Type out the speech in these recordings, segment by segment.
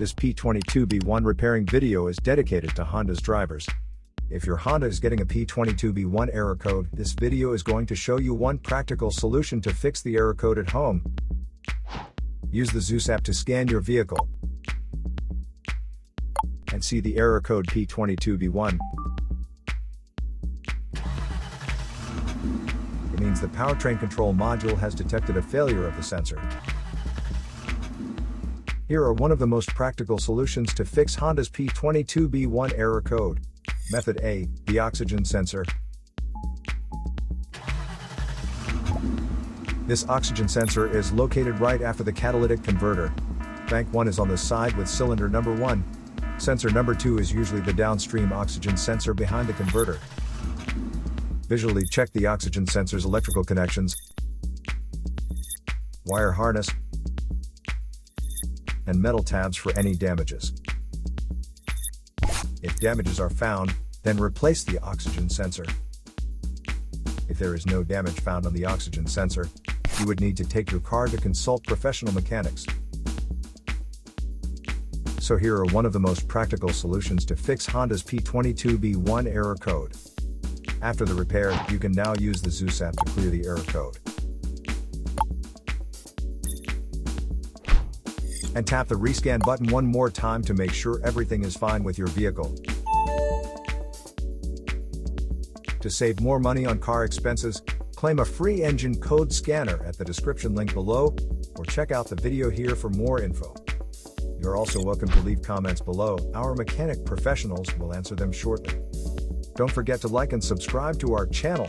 This P22B1 repairing video is dedicated to Honda's drivers. If your Honda is getting a P22B1 error code, this video is going to show you one practical solution to fix the error code at home. Use the Zeus app to scan your vehicle and see the error code P22B1. It means the powertrain control module has detected a failure of the sensor. Here are one of the most practical solutions to fix Honda's P22B1 error code. Method A, the oxygen sensor. This oxygen sensor is located right after the catalytic converter. Bank 1 is on the side with cylinder number 1. Sensor number 2 is usually the downstream oxygen sensor behind the converter. Visually check the oxygen sensor's electrical connections, wire harness, and metal tabs for any damages. If damages are found, then replace the oxygen sensor. If there is no damage found on the oxygen sensor, you would need to take your car to consult professional mechanics. So here are one of the most practical solutions to fix Honda's P22B1 error code. After the repair, you can now use the Zeus app to clear the error code. And tap the rescan button one more time to make sure everything is fine with your vehicle. To save more money on car expenses, claim a free engine code scanner at the description link below, or check out the video here for more info. You're also welcome to leave comments below. Our mechanic professionals will answer them shortly. Don't forget to like and subscribe to our channel.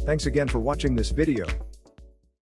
Thanks again for watching this video.